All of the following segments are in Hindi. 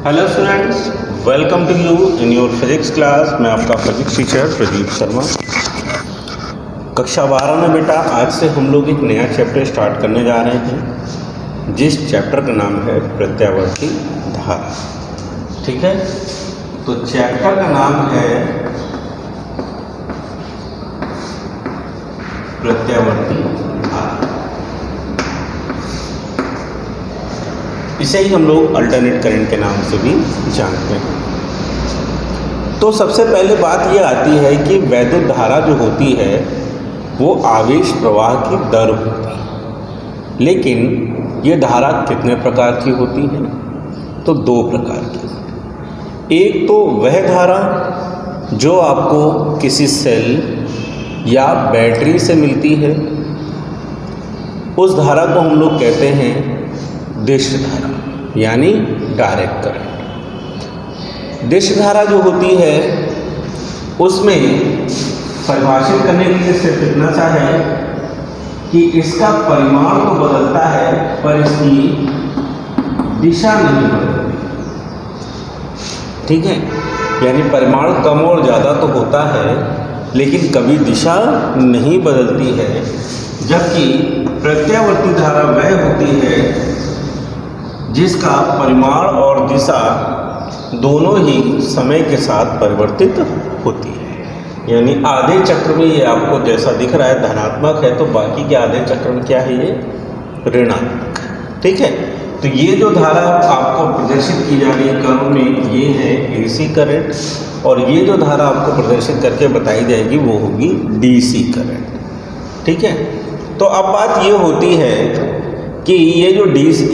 Hello students, welcome to you in your physics class. मैं आपका फिजिक्स टीचर प्रदीप शर्मा। कक्षा 12 में बेटा आज से हम लोग एक नया चैप्टर स्टार्ट करने जा रहे हैं, जिस चैप्टर का नाम है प्रत्यावर्ती धारा। ठीक है, तो चैप्टर का नाम है प्रत्यावर्ती धारा। इसे ही हम लोग अल्टरनेट करंट के नाम से भी जानते हैं। तो सबसे पहले बात ये आती है कि वैद्युत धारा जो होती है वो आवेश प्रवाह की दर होती है। लेकिन ये धारा कितने प्रकार की होती है? तो दो प्रकार की। एक तो वह धारा जो आपको किसी सेल या बैटरी से मिलती है, उस धारा को हम लोग कहते हैं दिश धारा, यानी डायरेक्ट करंट। दिश धारा जो होती है उसमें परिभाषित करने के लिए सिर्फ इतना चाहे कि इसका परिमाण तो बदलता है पर इसकी दिशा नहीं बदलती। ठीक है, यानी परिमाण कम और ज़्यादा तो होता है लेकिन कभी दिशा नहीं बदलती है। जबकि प्रत्यावर्ती धारा वह होती है जिसका परिमाण और दिशा दोनों ही समय के साथ परिवर्तित होती है। यानी आधे चक्र में ये आपको जैसा दिख रहा है धनात्मक है, तो बाकी के आधे चक्र में क्या है, ये ऋणात्मक। ठीक है, तो ये जो धारा आपको प्रदर्शित की जा रही है कर्व में, ये है एसी करंट, और ये जो धारा आपको प्रदर्शित करके बताई जाएगी वो होगी डीसी करंट। ठीक है, तो अब बात ये होती है कि ये जो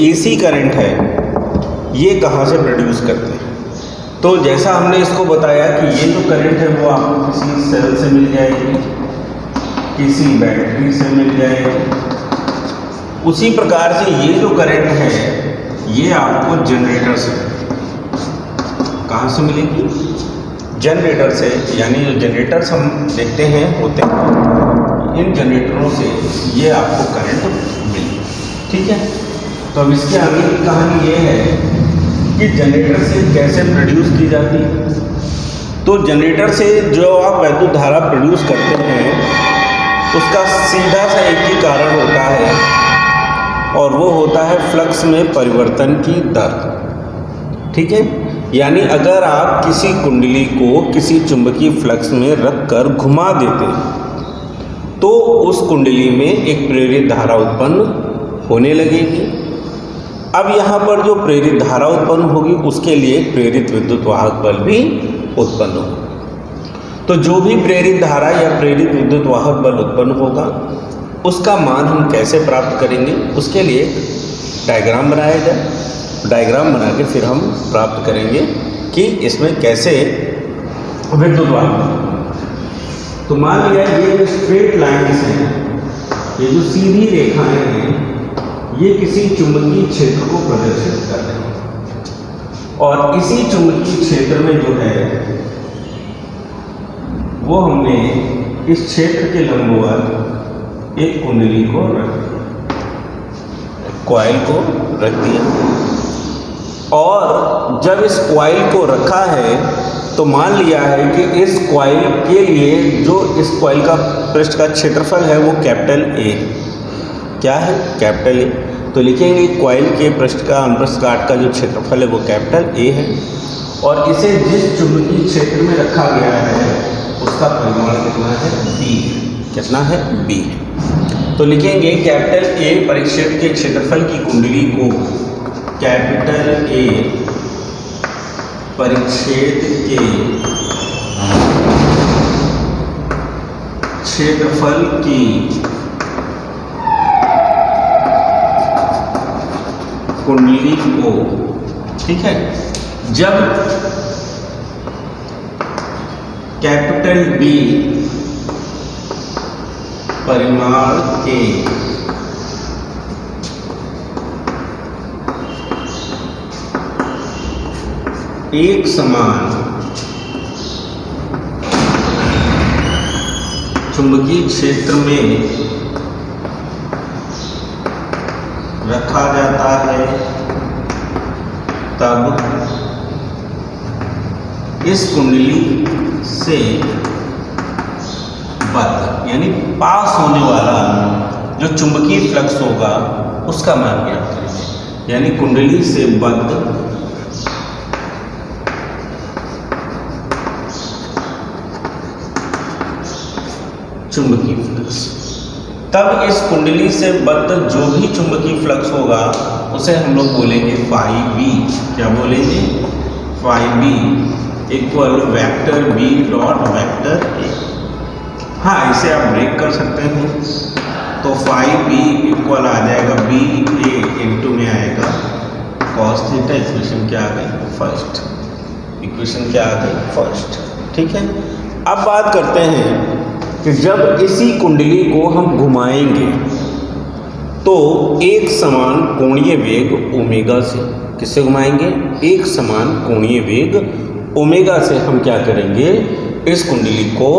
एसी करंट है ये कहाँ से प्रोड्यूस करते हैं। तो जैसा हमने इसको बताया कि ये जो करंट है वो आपको किसी सेल से मिल जाएगी, किसी बैटरी से मिल जाएगी। उसी प्रकार से ये जो करंट है ये आपको जनरेटर से, कहाँ से मिलेगी? जनरेटर से। यानी जो जनरेटर्स हम देखते हैं होते हैं, इन जनरेटरों से ये आपको करंट मिलेगी। ठीक है, तो अब इसके आगे की कहानी ये है कि जनरेटर से कैसे प्रोड्यूस की जाती है। तो जनरेटर से जो आप वैद्युत धारा प्रोड्यूस करते हैं उसका सीधा सा एक ही कारण होता है, और वो होता है फ्लक्स में परिवर्तन की दर। ठीक है, यानी अगर आप किसी कुंडली को किसी चुंबकीय फ्लक्स में रख कर घुमा देते तो उस कुंडली में एक प्रेरित धारा उत्पन्न होने लगेगी। अब यहाँ पर जो प्रेरित धारा उत्पन्न होगी उसके लिए प्रेरित विद्युत वाहक बल भी उत्पन्न होगा। तो जो भी प्रेरित धारा या प्रेरित विद्युत वाहक बल उत्पन्न होगा उसका मान हम कैसे प्राप्त करेंगे, उसके लिए डायग्राम बनाया जाए। डायग्राम बना के फिर हम प्राप्त करेंगे कि इसमें कैसे विद्युत वाहक। तो मान लिया ये जो स्ट्रेट लाइन्स हैं, ये जो सीधी रेखाएं हैं, ये किसी चुंबकीय क्षेत्र को प्रदर्शित कर रहे हैं, और इसी चुंबकीय क्षेत्र में जो है वो हमने इस क्षेत्र के लंबवत एक कुंडली को रख दिया, कॉइल को रख दिया। और जब इस कॉइल को रखा है तो मान लिया है कि इस कॉइल के लिए जो इस कॉइल का पृष्ठ का क्षेत्रफल है वो कैपिटल ए। क्या है? Capital A. तो लिखेंगे कॉइल के पृष्ठ का अनुप्रस्थ काट का जो क्षेत्रफल है वो कैपिटल ए है, और इसे जिस चुंबकीय क्षेत्र में रखा गया है उसका परिमाण कितना है? बी। कितना है? बी है। तो लिखेंगे कैपिटल ए परिक्षेत्र के क्षेत्रफल की कुंडली को कैपिटल ए परिक्षेत्र के क्षेत्रफल की कुंडली को, ठीक है, जब कैपिटल बी परिमाण के एक समान चुंबकीय क्षेत्र में रखा जाता है तब इस कुंडली से बद्ध यानी पास होने वाला जो चुंबकीय फ्लक्स होगा उसका मान ज्ञात करेंगे। यानी कुंडली से बद्ध चुंबकीय फ्लक्स, तब इस कुंडली से बद्ध जो भी चुंबकीय फ्लक्स होगा उसे हम लोग बोलेंगे फाई बी। क्या बोलेंगे? Phi B equal vector B dot vector A. हाँ, इसे आप ब्रेक कर सकते हैं तो फाई बी इक्वल आ जाएगा बी ए इंटू में आएगा कॉस थीटा। इक्वेशन क्या आ गई? फर्स्ट। इक्वेशन क्या आ गई? फर्स्ट। ठीक है, अब बात करते हैं कि जब इसी कुंडली को हम घुमाएंगे तो एक समान कोणीय वेग ओमेगा से, किससे घुमाएंगे? एक समान कोणीय वेग ओमेगा से हम क्या करेंगे? इस कुंडली को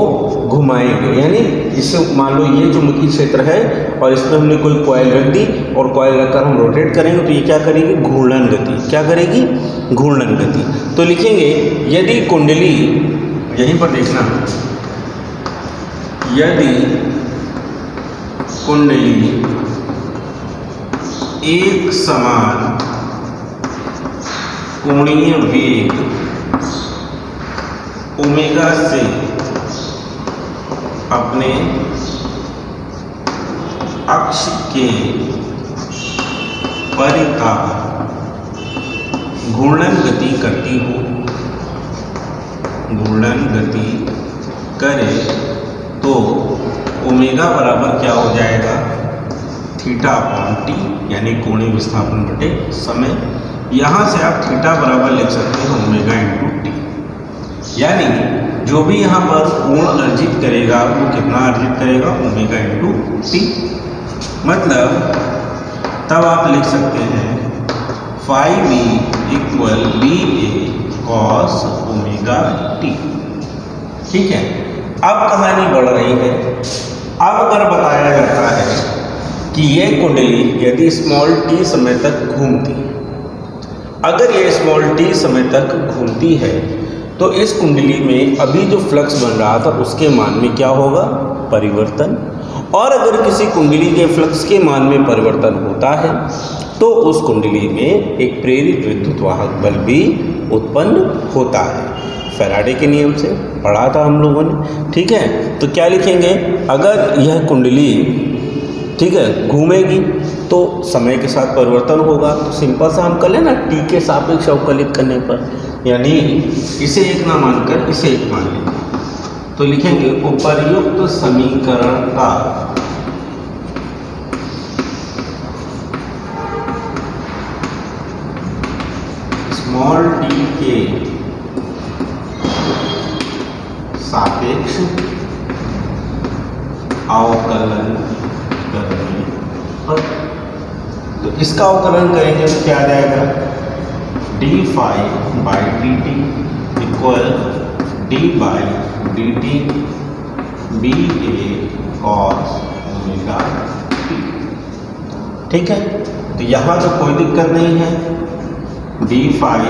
घुमाएंगे। यानी इससे मान लो ये चुंबकीय क्षेत्र है और इसमें हमने कोई कॉइल रख दी और कॉइल रखकर हम रोटेट करेंगे तो ये क्या करेगी? घूर्णन गति। क्या करेगी? घूर्णन गति। तो लिखेंगे यदि कुंडली, यहीं पर देखना, यदि कुंडली एक समान कोणीय वेग ओमेगा से अपने अक्ष के परिता घूर्णन गति करती हो, घूर्णन गति करे तो ओमेगा बराबर क्या हो जाएगा? थीटा अपॉन टी, यानी कोणीय विस्थापन बटे समय। यहाँ से आप थीटा बराबर लिख सकते हैं ओमेगा इंटू टी। यानी जो भी यहाँ पर कोण अर्जित करेगा वो कितना अर्जित करेगा? Omega into T. मतलब तब आप लिख सकते हैं phi B equal B a cos omega t. ठीक है, अब कहानी बढ़ रही है। अब अगर बताया जाता है कि यह कुंडली यदि स्मॉल टी समय तक घूमती है, अगर ये स्मॉल टी समय तक घूमती है तो इस कुंडली में अभी जो फ्लक्स बन रहा था उसके मान में क्या होगा? परिवर्तन। और अगर किसी कुंडली के फ्लक्स के मान में परिवर्तन होता है तो उस कुंडली में एक प्रेरित विद्युत वाहक बल भी उत्पन्न होता है। फैराडे के नियम से पढ़ा था हम लोगों ने। ठीक है, तो क्या लिखेंगे? अगर यह कुंडली, ठीक है, घूमेगी तो समय के साथ परिवर्तन होगा। तो सिंपल सा हम कर लें ना, टी के सापेक्ष अवकलित करने पर, यानी इसे एक ना मानकर इसे एक मान लेंगे तो लिखेंगे उपर्युक्त समीकरण का स्मॉल टी के सापेक्ष अवकलन करने पर, तो इसका अवकलन करेंगे तो क्या आ जाएगा? D phi by D T equal d by D t b a cos omega t. ठीक है, तो यहाँ तो कोई दिक्कत नहीं है। D phi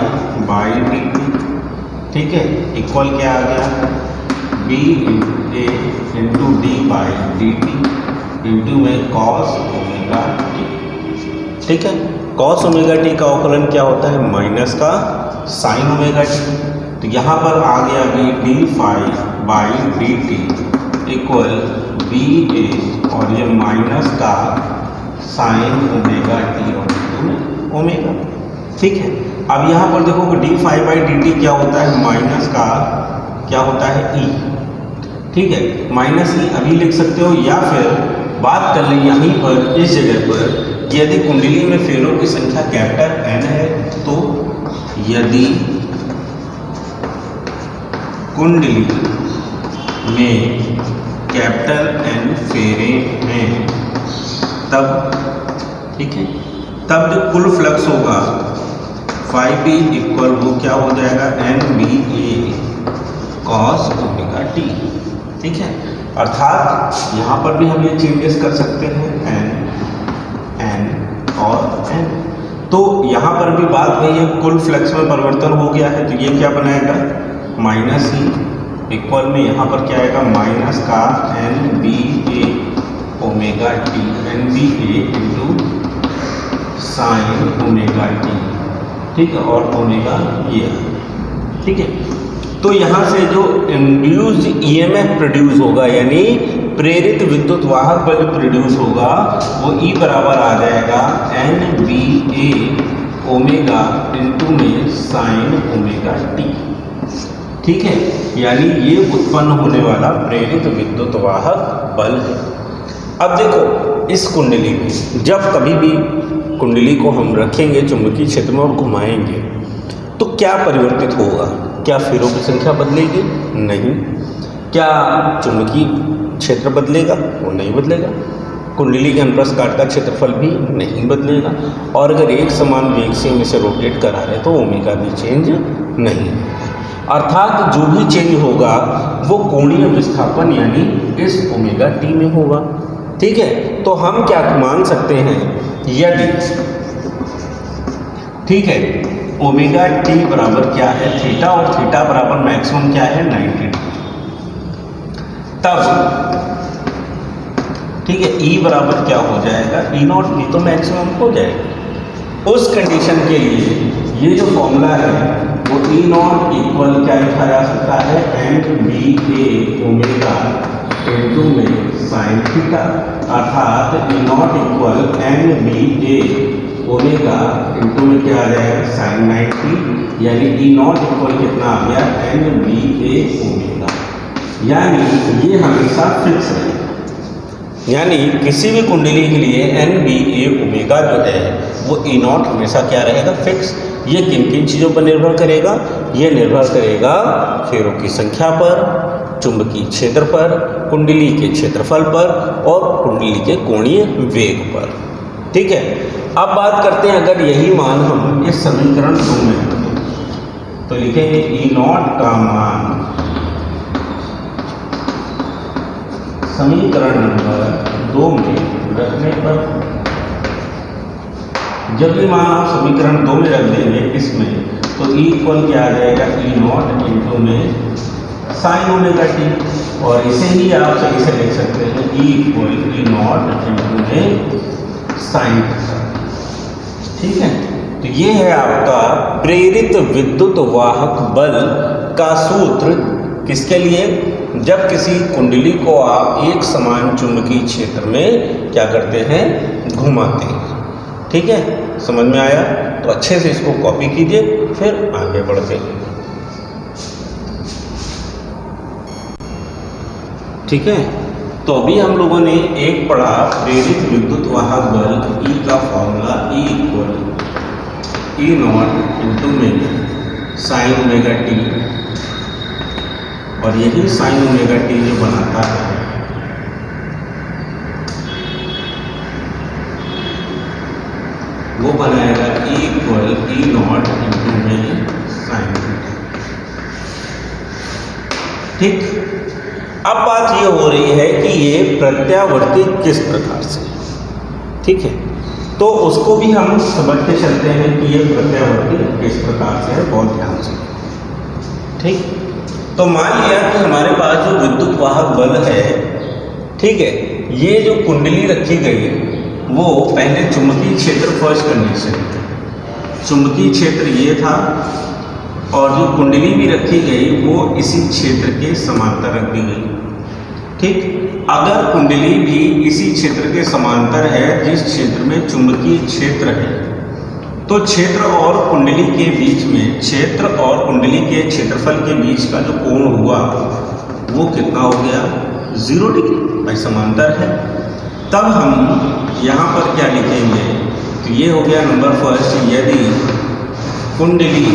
by D t, ठीक है, इक्वल क्या आ गया? B a into d by D t into में कॉस ओमेगा टी। ठीक है, कॉस ओमेगा टी का अवकलन क्या होता है? माइनस का साइन ओमेगा टी। तो यहाँ पर आ गया भी D phi by D T equal B A और ये माइनस का साइन ओमेगा टी और ओमेगा। ठीक है, अब यहाँ पर देखो कि D phi by D T क्या होता है? माइनस का क्या होता है? ई। ठीक है, माइनस ई अभी लिख सकते हो या फिर बात कर लें यहीं पर इस जगह पर, यदि कुंडली में फेरों की संख्या कैपिटल एन है तो यदि कुंडली में कैपिटल एन फेरे हैं तब, ठीक है, तब जो कुल फ्लक्स होगा फाई बी इक्वल वो क्या हो जाएगा? N B a cos omega t. ठीक है, अर्थात यहाँ पर भी हम ये चेंजेस कर सकते हैं एन और एन। तो यहाँ पर भी बात वही है, कुल फ्लक्स में परिवर्तन हो गया है तो ये क्या बनाएगा? माइनस ई इक्वल में यहाँ पर क्या आएगा माइनस का N B A omega T, N B a into sine omega t, ठीक है, और ओमेगा ये, ठीक है। तो यहाँ से जो इंड्यूस्ड ईएमएफ प्रोड्यूस होगा यानी प्रेरित विद्युत वाहक बल प्रोड्यूस होगा वो ई बराबर आ जाएगा N B A omega into में साइन ओमेगा टी, ठीक है, यानी ये उत्पन्न होने वाला प्रेरित विद्युत वाहक बल है। अब देखो इस कुंडली में जब कभी भी कुंडली को हम रखेंगे चुंबकीय क्षेत्र में और घुमाएंगे तो क्या परिवर्तित होगा? क्या फेरों की संख्या बदलेगी? नहीं। क्या चुंबकीय क्षेत्र बदलेगा? वो नहीं बदलेगा। कुंडली के अनुप्रस्थ काट का क्षेत्रफल भी नहीं बदलेगा। और अगर एक समान वेग से हम इसे रोटेट करा रहे तो ओमेगा भी चेंज नहीं, अर्थात जो भी चेंज होगा वो कोणीय विस्थापन यानी इस ओमेगा टी में होगा, ठीक है। तो हम क्या मान सकते हैं, यदि, ठीक है, ओमेगा टी बराबर क्या है थीटा और थीटा बराबर मैक्सिमम क्या है 90 तब, ठीक है, ई बराबर क्या हो जाएगा ई नॉट, ई तो मैक्सिमम हो जाएगा। उस कंडीशन के लिए ये जो फॉर्मूला है वो ई नॉट इक्वल क्या लिखा जा सकता है N B A omega into में साइन थीटा, अर्थात E not equal N B A omega into में क्या आ जाएगा साइन 90, यानी ई नॉट इक्वल कितना आ गया एन बी ए ओमेगा, यानी ये हमेशा फिक्स है। यानी किसी भी कुंडली के लिए एन बी ए ओमेगा जो है वो ई नॉट हमेशा क्या रहेगा फिक्स। ये किन किन चीज़ों पर निर्भर करेगा? ये निर्भर करेगा फेरों की संख्या पर, चुंबकीय क्षेत्र पर, कुंडली के क्षेत्रफल पर और कुंडली के कोणीय वेग पर, ठीक है। अब बात करते हैं अगर यही मान हम इस समीकरण 2 में रखें तो लिखेंगे ई नॉट का मान समीकरण नंबर 2 में रखने पर, जब भी मान आप समीकरण 2 में रख देंगे इसमें तो ई इक्वल क्या आ जाएगा ई नॉट इंटू में साइन ओमेगा टी, और इसे ही आप सही से लिख सकते हैं E equal E not into में साइन, ठीक है। तो ये है आपका प्रेरित विद्युत वाहक बल का सूत्र, किसके लिए? जब किसी कुंडली को आप एक समान चुंबकीय क्षेत्र में क्या करते हैं घुमाते हैं, ठीक है। समझ में आया? तो अच्छे से इसको कॉपी कीजिए फिर आगे बढ़ते हैं, ठीक है। तो अभी हम लोगों ने एक पढ़ा प्रेरित विद्युत वाहक बल ई का formula E equal E not into में साइन ओमेगा टी, और यही साइन ओमेगा टी जो बनाता है वो बनाएगा E equal E not into में साइन थीटा, ठीक। अब बात ये हो रही है कि ये प्रत्यावर्ती किस प्रकार से, ठीक है। तो उसको भी हम समझते चलते हैं कि ये प्रत्यावर्ती किस प्रकार से है, बहुत ध्यान से, ठीक। तो मान लिया कि हमारे पास जो विद्युत वाहक बल है, ठीक है, ये जो कुंडली रखी गई वो पहले चुंबकीय क्षेत्र फर्स्ट कंडीशन, चुंबकीय क्षेत्र ये था और जो कुंडली भी रखी गई वो इसी क्षेत्र के समांतर रख दी गई, ठीक। अगर कुंडली भी इसी क्षेत्र के समांतर है जिस क्षेत्र में चुंबकीय क्षेत्र है, तो क्षेत्र और कुंडली के बीच में, क्षेत्र और कुंडली के क्षेत्रफल के बीच का जो कोण हुआ वो कितना हो गया 0 डिग्री, भाई समांतर है। तब हम यहाँ पर क्या लिखेंगे, तो ये हो गया नंबर फर्स्ट, यदि कुंडली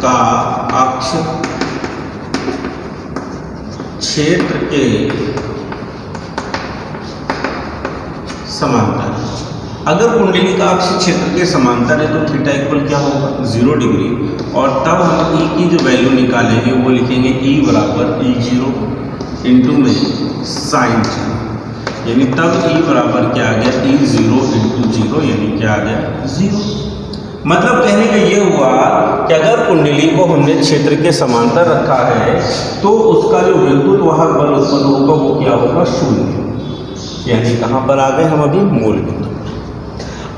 का अक्ष क्षेत्र के समांतर, अगर कुंडली का अक्ष क्षेत्र के समांतर है तो थीटा इक्वल क्या होगा 0 डिग्री, और तब हम ई की जो वैल्यू निकालेंगे वो लिखेंगे ई बराबर E0 इंटू में साइन 0, यानी तब ई बराबर क्या आ गया E0 इंटू 0, यानी क्या आ गया 0। मतलब कहने का ये हुआ कि अगर कुंडली को हमने क्षेत्र के समांतर रखा है तो उसका जो विद्युत वाहक बल उत्पन्न होगा वो क्या होगा? शून्य। यानी कहाँ पर आ गए हम अभी? मूल बिंदु।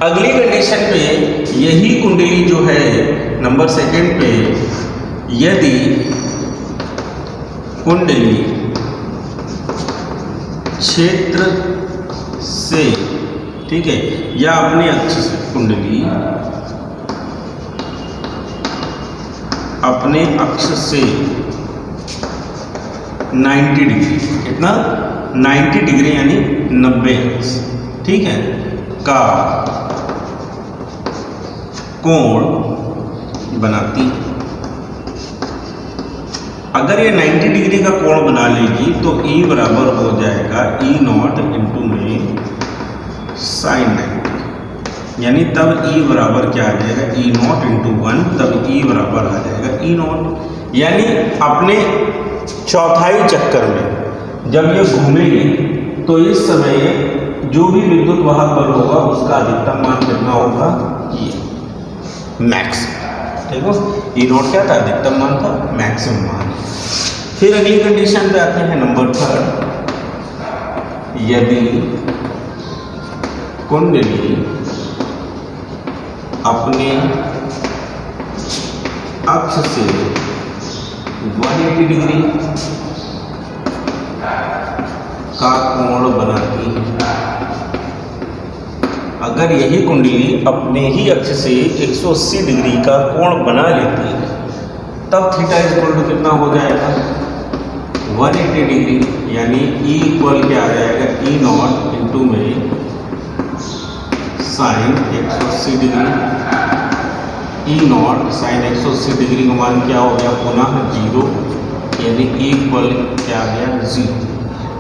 अगली कंडीशन पे यही कुंडली जो है नंबर सेकंड पे, यदि कुंडली क्षेत्र से, ठीक है, या अपने अक्ष से, कुंडली अपने अक्ष से 90 डिग्री, कितना? 90 डिग्री यानी 90 अंश, ठीक है, का कोण बनाती है। अगर ये 90 डिग्री का कोण बना लेगी तो E बराबर हो जाएगा E0 इंटू में साइन 90, यानी तब E बराबर क्या आ जाएगा? E0 इंटू 1, तब E बराबर आ जाएगा E0। यानी अपने चौथाई चक्कर में जब ये घूमेगी तो इस समय जो भी विद्युत वाहक बल होगा उसका अधिकतम मान कितना होगा? ये मैक्स, ठीक है। E0 क्या था? अधिकतम मान था, मैक्सिमम मान। फिर अगली कंडीशन पे आते हैं नंबर 3, यदि कुंडली अपने अक्ष से 180 डिग्री का कोण बनाती है। अगर यही कुंडली अपने ही अक्ष से 180 डिग्री का कोण बना लेती है तब थीटा इक्वल टू कितना हो जाएगा? 180 डिग्री, यानी E इक्वल क्या आ जाएगा? E0 इंटू में sign 180 degree. E0 sign 180 degree का मान क्या हो गया? पुनः 0, यानी E इक्वल क्या आ गया? 0।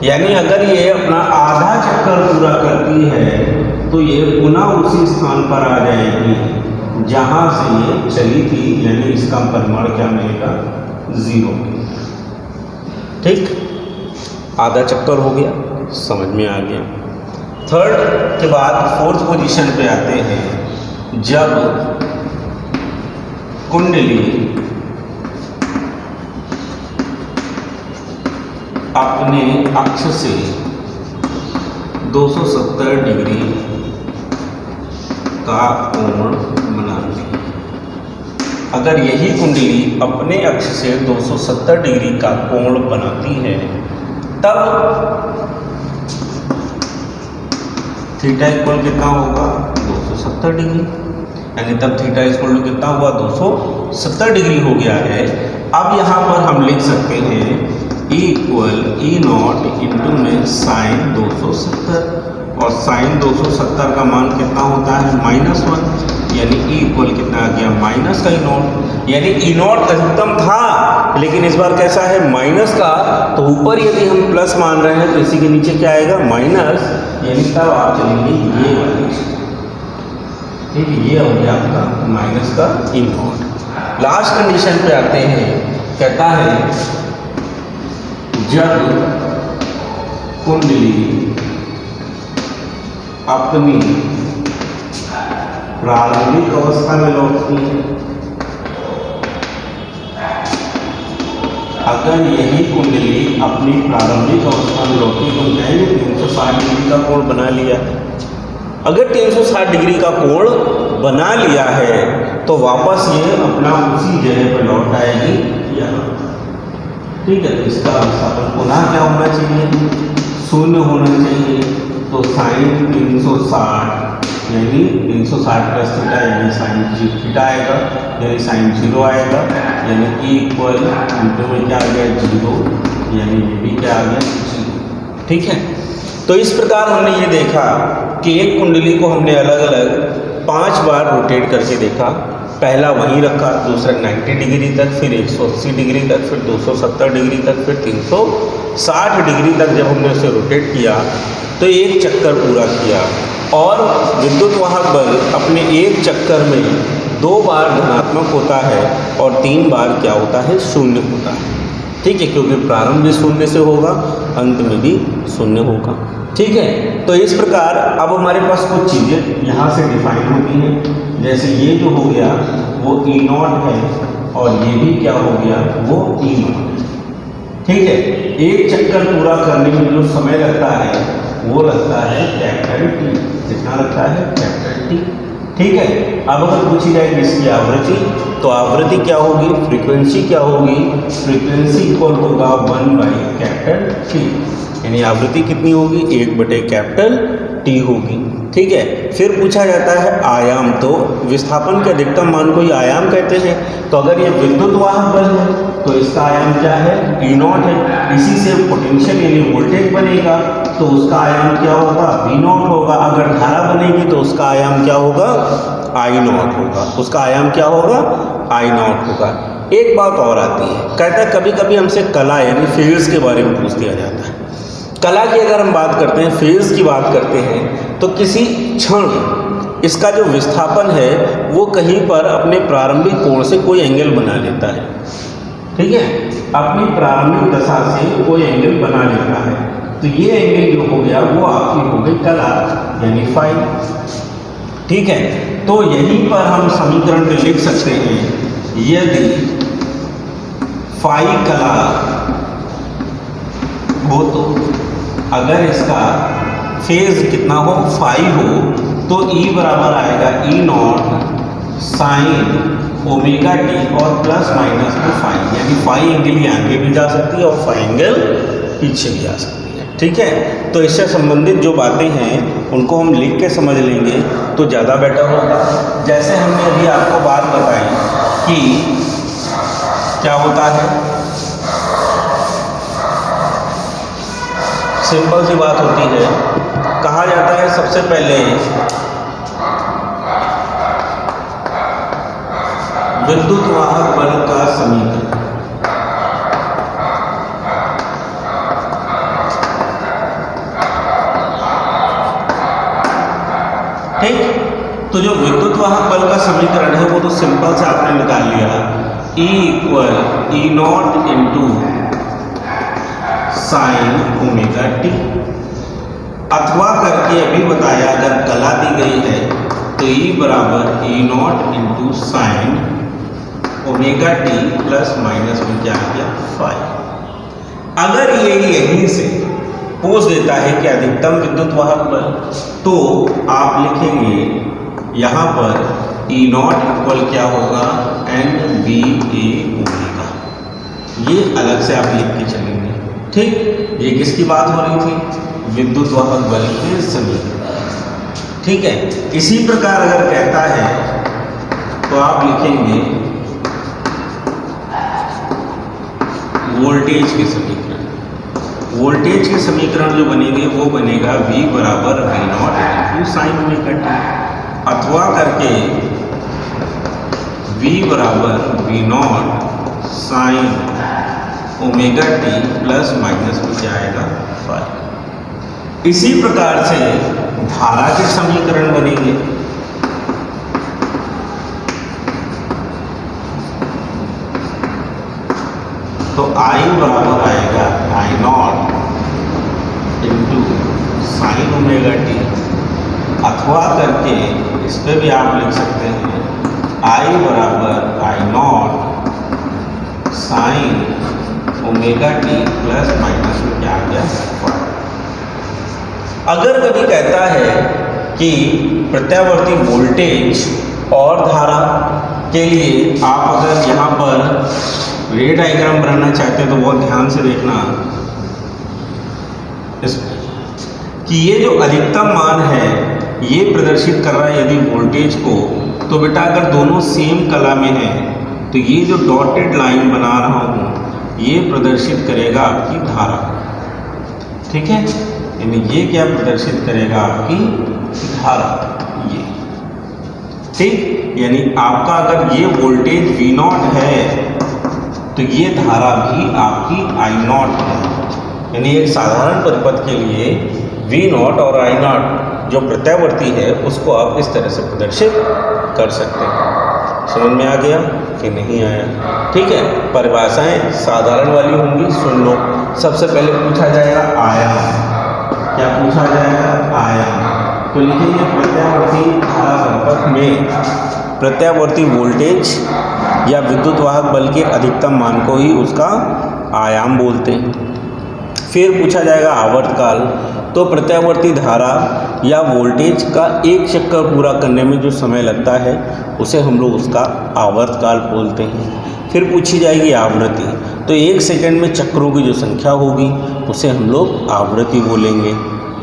यानी अगर ये अपना आधा चक्कर पूरा करती है तो ये पुनः उसी स्थान पर आ जाएगी जहाँ से ये चली थी, यानी इसका परिमाण क्या मिलेगा? 0। ठीक, आधा चक्कर हो गया, समझ में आ गया। थर्ड के बाद फोर्थ पोजीशन पे आते हैं, जब कुंडली अपने अक्ष से 270 डिग्री का कोण बनाती है। अगर यही कुंडली अपने अक्ष से 270 डिग्री का कोण बनाती है तब थीटा इक्वल कितना होगा? 270 डिग्री, यानी तब थीटा इक्वल कितना हुआ? 270 डिग्री हो गया है। अब यहाँ पर हम लिख सकते हैं E इक्वल E0 इंटू में साइन 270, और साइन 270 का मान कितना होता है? -1, यानी E इक्वल कितना आ गया? माइनस का E0, यानी E0 अधिकतम था लेकिन इस बार कैसा है? माइनस का। तो ऊपर यदि हम प्लस मान रहे हैं तो इसी के नीचे क्या आएगा? माइनस, यानी तब आप चलेंगे ये वाली, ठीक है, ये हो गया आपका माइनस का E0। लास्ट कंडीशन पे आते हैं, कहता है जब कुंडली अपनी प्रारंभिक अवस्था में लौटती है, अगर यही कुंडली अपनी प्रारंभिक अवस्था में लौटती तो कहेंगे 360 डिग्री का कोण बना लिया। अगर 360 डिग्री का कोण बना लिया है तो वापस ये अपना उसी जगह पर लौट आएगी यहाँ, ठीक है। तो इसका विस्थापन पुनः क्या होना चाहिए? 0 होना चाहिए। तो साइन 360 यानी 360 प्लस थीटा यानी साइन थीटा आएगा, यानी साइन 0 आएगा, यानी E इक्वल इंटू में क्या आ गया? 0, यानी ये भी क्या आ गया? 0, ठीक है। तो इस प्रकार हमने ये देखा कि एक कुंडली को हमने अलग अलग 5 बार रोटेट करके देखा। पहला वहीं रखा, दूसरा 90 डिग्री तक, फिर 180 डिग्री तक, फिर 270 डिग्री तक, फिर 360 डिग्री तक जब हमने उसे रोटेट किया तो एक चक्कर पूरा किया, और विद्युत वाहक बल अपने एक चक्कर में 2 बार धनात्मक होता है और 3 बार क्या होता है? शून्य होता है, ठीक है, क्योंकि प्रारंभ भी शून्य से होगा, अंत में भी शून्य होगा, ठीक है। तो इस प्रकार अब हमारे पास कुछ चीज़ें यहाँ से डिफाइन होती हैं। जैसे ये जो हो गया वो E0 है और ये भी क्या हो गया वो E0 है। ठीक है, एक चक्कर पूरा करने में जो समय लगता है वो लगता है कैपिटल T। कितना लगता है? Capital T। ठीक है, अब अगर पूछी जाएगी इसकी आवृत्ति, तो आवृत्ति क्या होगी, फ्रीक्वेंसी क्या होगी? फ्रीक्वेंसी इक्वल होगा 1/T, यानी आवृत्ति कितनी होगी? 1/T होगी। ठीक है, फिर पूछा जाता है आयाम, तो विस्थापन के अधिकतम मान को ही आयाम कहते हैं। तो अगर ये विद्युत वाहक बल है तो इसका आयाम क्या है? E0 है। इसी से पोटेंशियल यानी वोल्टेज बनेगा तो उसका आयाम क्या होगा? V0 होगा। अगर धारा बनेगी तो उसका आयाम क्या होगा? I0 होगा। उसका आयाम क्या होगा? I0 होगा। एक बात और आती है, कहता है कभी कभी हमसे कला यानी फेज के बारे में पूछ दिया जाता है। कला की अगर हम बात करते हैं, फेज की बात करते हैं, तो किसी क्षण इसका जो विस्थापन है वो कहीं पर अपने प्रारंभिक कोण से कोई एंगल बना लेता है। ठीक है, अपनी प्रारंभिक दशा से कोई एंगल बना लेता है, तो ये एंगल जो हो गया वो आपकी हो गई कला यानी फाई। ठीक है, तो यहीं पर हम समीकरण में लिख सकते हैं, यदि फाई कला हो तो अगर इसका फेज कितना हो? फाई हो, तो E बराबर आएगा E0 साइन ओमेगा टी और प्लस माइनस में फाई, यानी फाई एंगल ये आगे भी जा सकती है और फाई एंगल पीछे भी जा सकती है। ठीक है, तो इससे संबंधित जो बातें हैं उनको हम लिख के समझ लेंगे तो ज़्यादा बेटर होगा। जैसे हमने अभी आपको बात बताई कि क्या होता है, सिंपल सी बात होती है, कहा जाता है सबसे पहले विद्युत वाहक बल का समीकरण। ठीक, तो जो विद्युत वाहक बल का समीकरण है वो तो सिंपल से आपने निकाल लिया, E = E0 into sine omega T, अथवा करके अभी बताया अगर कला दी गई है तो E बराबर E0 into sine omega T plus minus में क्या आ गया? फाई। अगर ये यहीं से पूछ देता है कि अधिकतम विद्युत वाहक बल, तो आप लिखेंगे यहाँ पर E0 इक्वल क्या होगा? NBA omega. ये अलग से आप लिख के चलेंगे। ठीक, ये किसकी बात हो रही थी? विद्युत वाहक बल के समीकरण। ठीक है, इसी प्रकार अगर कहता है तो आप लिखेंगे वोल्टेज के समीकरण। वोल्टेज के समीकरण जो बनेंगे वो बनेगा V बराबर V0 into sine omega T, अथवा करके V बराबर V0 sign omega T plus minus में क्या आएगा? फाई। इसी प्रकार से धारा के समीकरण बनेंगे। तो I बराबर आएगा I0 into sine omega T, अथवा करके इस पे भी आप लिख सकते हैं I बराबर I0 sign omega T plus minus में क्या आ गया? फाई। अगर कभी कहता है कि प्रत्यावर्ती वोल्टेज और धारा के लिए आप अगर यहाँ पर रे डायग्राम बनाना चाहते हैं तो बहुत ध्यान से देखना कि ये जो अधिकतम मान है ये प्रदर्शित कर रहा है यदि वोल्टेज को, तो बेटा अगर दोनों सेम कला में है तो ये जो डॉटेड लाइन बना रहा हूँ ये प्रदर्शित करेगा आपकी धारा। ठीक है, यानी ये क्या प्रदर्शित करेगा? आपकी धारा। ये ठीक, यानी आपका अगर ये वोल्टेज V0 है तो ये धारा भी आपकी I0 है। यानी एक साधारण परिपथ के लिए V0 और I0 जो प्रत्यावर्ती है उसको आप इस तरह से प्रदर्शित कर सकते हैं। समझ में आ गया कि नहीं आया? ठीक है, परिभाषाएं साधारण वाली होंगी, सुन लो। सबसे पहले पूछा जाएगा आयाम। क्या पूछा जाएगा? आयाम। तो लिखेंगे प्रत्यावर्ती धारा संपर्क में प्रत्यावर्ती वोल्टेज या विद्युत वाहक बल के अधिकतम मान को ही उसका आयाम बोलते हैं। फिर पूछा जाएगा आवर्तकाल, तो प्रत्यावर्ती धारा या वोल्टेज का एक चक्कर पूरा करने में जो समय लगता है उसे हम लोग उसका आवर्तकाल बोलते हैं। फिर पूछी जाएगी आवृत्ति, तो 1 सेकंड में चक्रों की जो संख्या होगी उसे हम लोग आवृत्ति बोलेंगे।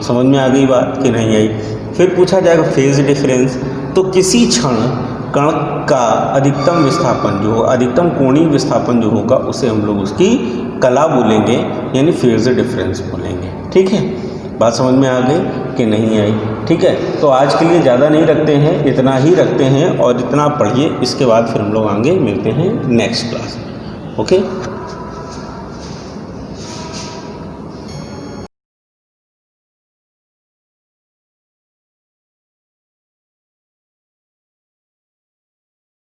समझ में आ गई बात कि नहीं आई? फिर पूछा जाएगा फेज डिफरेंस, तो किसी क्षण कण का अधिकतम विस्थापन जो अधिकतम कोणीय विस्थापन जो होगा उसे हम लोग उसकी कला बोलेंगे, यानी फेज डिफरेंस बोलेंगे। ठीक है, बात समझ में आ गई कि नहीं आई? ठीक है, तो आज के लिए ज़्यादा नहीं रखते हैं, इतना ही रखते हैं और इतना पढ़िए। इसके बाद फिर हम लोग आगे मिलते हैं नेक्स्ट क्लास में। ओके।